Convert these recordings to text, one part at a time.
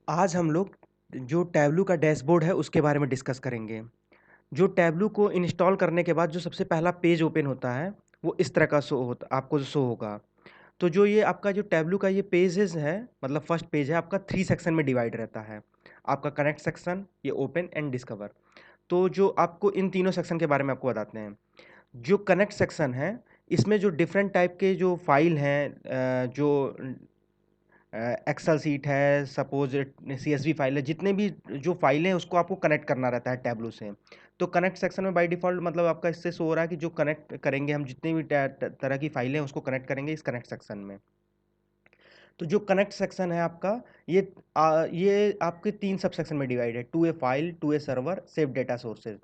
आज हम लोग जो टैबलू का डैशबोर्ड है उसके बारे में डिस्कस करेंगे। जो टैबलू को इंस्टॉल करने के बाद जो सबसे पहला पेज ओपन होता है, वो इस तरह का शो होता आपको शो होगा। तो जो ये आपका जो टैबलू का ये पेजेज़ है, मतलब फर्स्ट पेज है आपका 3 सेक्शन में डिवाइड रहता है। आपका कनेक्ट सेक्शन, ये ओपन एंड डिस्कवर। तो जो आपको इन तीनों सेक्शन के बारे में आपको बताते हैं। जो कनेक्ट सेक्शन है, इसमें जो डिफरेंट टाइप के जो फ़ाइल हैं जो एक्सेल शीट है, सपोज़ सीएसवी फाइल है, जितने भी जो फाइलें हैं उसको आपको कनेक्ट करना रहता है टैबलू से। तो कनेक्ट सेक्शन में बाय डिफ़ॉल्ट मतलब आपका इससे शो हो रहा है कि जो कनेक्ट करेंगे हम जितनी भी तरह की फाइलें हैं उसको कनेक्ट करेंगे इस कनेक्ट सेक्शन में। तो जो कनेक्ट सेक्शन है आपका, ये आपके 3 सब सेक्शन में डिवाइड है, to a file, to a server, save data sources.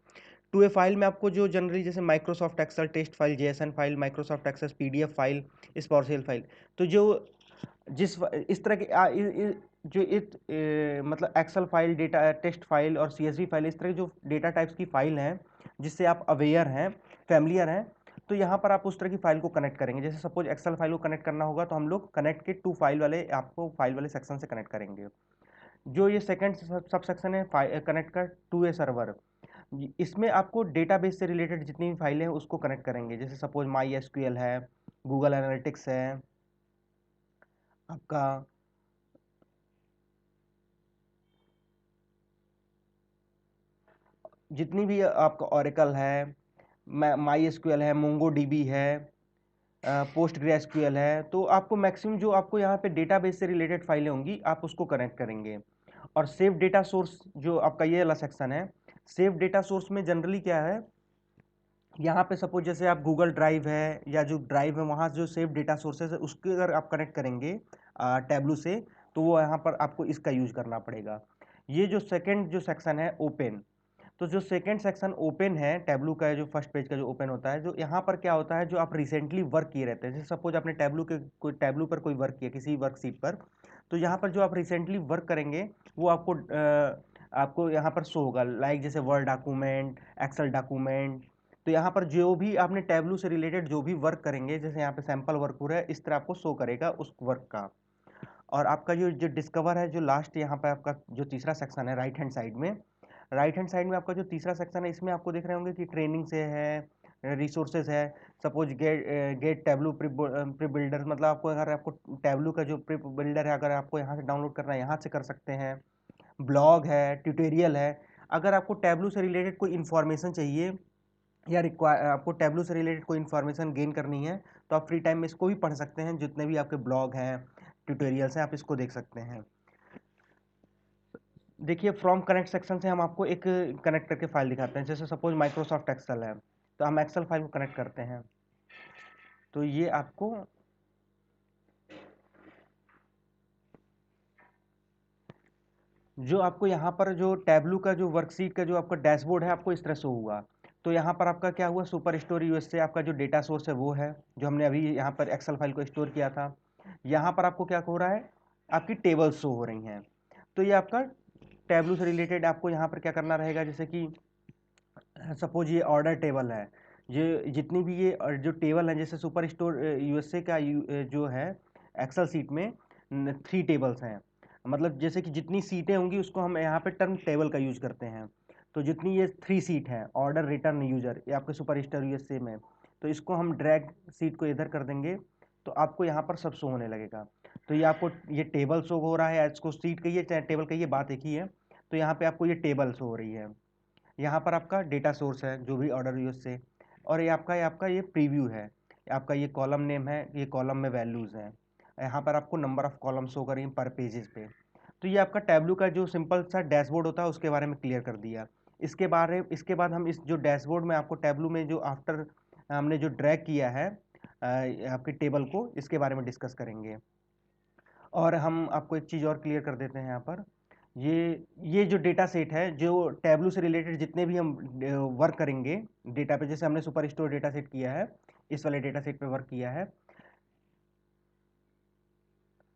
To a file में आपको जो जनरली जैसे Microsoft Excel text file, JSON file, Microsoft Access PDF file, sparkle file. तो जो इस तरह के जो मतलब Excel file, data text file और सीएसवी फाइल, इस तरह की जो डेटा टाइप्स की फाइल हैं जिससे आप अवेयर हैं, फैमिलियर हैं, तो यहाँ पर आप उस तरह की फाइल को कनेक्ट करेंगे। जैसे सपोज एक्सेल फाइल को कनेक्ट करना होगा तो हम लोग कनेक्ट के टू फाइल वाले आपको फाइल वाले सेक्शन से कनेक्ट करेंगे। जो ये सेकंड सब सेक्शन है कनेक्ट का टू ए सर्वर, इसमें आपको डेटाबेस से रिलेटेड जितनी भी फाइलें हैं उसको कनेक्ट करेंगे। जैसे सपोज माई एसक्यूएल है, गूगल एनालिटिक्स है आपका, जितनी भी आपका ओरेकल है, माई एसक्यूएल है, मोंगो डीबी है, पोस्ट ग्रे एसक्यूएल है, तो आपको मैक्सिमम जो आपको यहाँ पे डेटाबेस से रिलेटेड फाइलें होंगी आप उसको कनेक्ट करेंगे। और सेव डेटा सोर्स जो आपका ये वाला सेक्शन है, सेव डेटा सोर्स में जनरली क्या है, यहाँ पे सपोज जैसे आप गूगल ड्राइव है या जो ड्राइव है वहाँ जो सेव डेटा सोर्सेज है उसके अगर आप कनेक्ट करेंगे टैबलू से, तो वो यहाँ पर आपको इसका यूज करना पड़ेगा। ये जो सेकंड जो सेक्शन है ओपन, तो जो सेकंड सेक्शन ओपन है टैबलू का, जो फर्स्ट पेज का जो ओपन होता है, जो यहाँ पर क्या होता है, जो आप रिसेंटली वर्क किए रहते हैं, जैसे सपोज आपने टैबलू पर कोई वर्क किया किसी वर्कशीट पर, तो यहाँ पर जो आप रिसेंटली वर्क करेंगे वो आपको यहाँ पर शो होगा, लाइक जैसे वर्ड डॉक्यूमेंट, एक्सेल डॉक्यूमेंट। तो यहाँ पर जो भी आपने टैबलू से रिलेटेड जो भी वर्क करेंगे, जैसे यहाँ पे सैंपल वर्क हो रहा है, इस तरह आपको शो करेगा उस वर्क का। और आपका जो जो डिस्कवर है, जो लास्ट यहाँ पे आपका जो तीसरा सेक्शन है राइट हैंड साइड में, राइट हैंड साइड में आपका जो तीसरा सेक्शन है, इसमें आपको देख रहे होंगे कि ट्रेनिंग से है, रिसोर्सेज है। Suppose get Tableau prep builder, मतलब आपको अगर आपको टैबलू का जो प्री बिल्डर है अगर आपको यहाँ से डाउनलोड करना है यहाँ से कर सकते हैं। ब्लॉग है, ट्यूटोरियल है। अगर आपको टैबलू से रिलेटेड कोई इन्फॉर्मेशन चाहिए या आपको टैबलू से रिलेटेड कोई इन्फॉर्मेशन गेन करनी है, तो आप फ्री टाइम में इसको भी पढ़ सकते हैं। जितने भी आपके ब्लॉग हैं, ट्यूटोरियल्स हैं, आप इसको देख सकते हैं। देखिए फ्रॉम कनेक्ट सेक्शन से हम आपको एक कनेक्ट करके फाइल दिखाते हैं। जैसे सपोज माइक्रोसॉफ्ट एक्सेल है, तो हम एक्सेल फाइल को कनेक्ट करते हैं। तो ये आपको जो आपको यहाँ पर जो टैबलू का जो वर्कशीट का जो आपका डैशबोर्ड है आपको इस तरह से होगा। तो यहाँ पर आपका क्या हुआ, सुपर स्टोर यूएस से आपका जो डेटा सोर्स है वो है, जो हमने अभी यहाँ पर एक्सेल फाइल को स्टोर किया था। यहाँ पर आपको क्या हो रहा है, आपकी टेबल्स शो हो रही हैं। तो ये आपका टैबलू से रिलेटेड आपको यहाँ पर क्या करना रहेगा, जैसे कि सपोज ये ऑर्डर टेबल है, ये जितनी भी ये जो टेबल है, जैसे सुपर स्टोर यूएसए का जो है एक्सेल सीट में 3 टेबल्स हैं। मतलब जैसे कि जितनी सीटें होंगी उसको हम यहाँ पे टर्म टेबल का यूज करते हैं। तो जितनी ये 3 सीट है, ऑर्डर, रिटर्न, यूजर, ये आपके सुपर स्टोर यूएसए में, तो इसको हम ड्रैग सीट को इधर कर देंगे तो आपको यहाँ पर सब शो होने लगेगा। तो ये आपको ये टेबल शो हो रहा है, इसको सीट कहिए चाहे टेबल कहिए, बात एक ही है। तो यहाँ पे आपको ये टेबल शो हो रही है। यहाँ पर आपका डेटा सोर्स है जो भी ऑर्डर यूज से, और ये आपका ये प्रीव्यू है, आपका ये कॉलम नेम है, ये कॉलम में वैल्यूज़ हैं। यहाँ पर आपको नंबर ऑफ कॉलम शो करेंगे पर पेजेस पे। तो ये आपका टैबलू का जो सिंपल सा डैशबोर्ड होता है उसके बारे में क्लियर कर दिया। इसके बाद हम इस जो डैशबोर्ड में आपको टैबलू में जो आफ्टर हमने जो ड्रैग किया है आपके टेबल को, इसके बारे में डिस्कस करेंगे। और हम आपको एक चीज़ और क्लियर कर देते हैं यहाँ पर, ये जो डेटा सेट है, जो टैबलू से रिलेटेड जितने भी हम वर्क करेंगे डेटा पे, जैसे हमने सुपर स्टोर डेटा सेट किया है, इस वाले डेटा सेट पे वर्क किया है,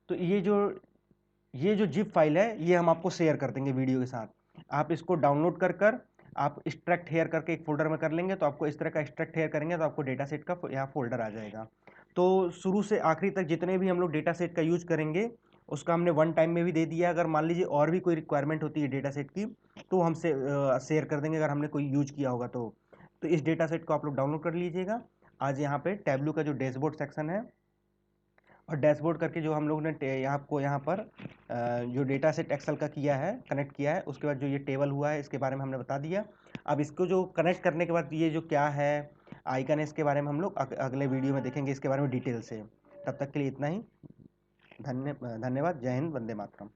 तो ये जो जिप फाइल है ये हम आपको शेयर कर देंगे वीडियो के साथ। आप इसको डाउनलोड कर कर आप एक्सट्रैक्ट हेयर करके एक फोल्डर में कर लेंगे, तो आपको इस तरह का एक्सट्रैक्ट हेयर करेंगे तो आपको डेटा सेट का यहाँ फोल्डर आ जाएगा। तो शुरू से आखिरी तक जितने भी हम लोग डेटा सेट का यूज करेंगे उसका हमने वन टाइम में भी दे दिया। अगर मान लीजिए और भी कोई रिक्वायरमेंट होती है डेटा सेट की तो हमसे शेयर कर देंगे, अगर हमने कोई यूज किया होगा तो इस डेटा सेट को आप लोग डाउनलोड कर लीजिएगा। आज यहाँ पे टैबलू का जो डैशबोर्ड सेक्शन है और डैशबोर्ड करके जो हम लोग ने आपको यहाँ पर जो डेटा सेट एक्सेल का किया है, कनेक्ट किया है, उसके बाद जो ये टेबल हुआ है इसके बारे में हमने बता दिया। अब इसको जो कनेक्ट करने के बाद ये जो क्या है आइकन है, इसके बारे में हम लोग अगले वीडियो में देखेंगे इसके बारे में डिटेल से। तब तक के लिए इतना ही। धन्यवाद। जय हिंद, वंदे मातरम।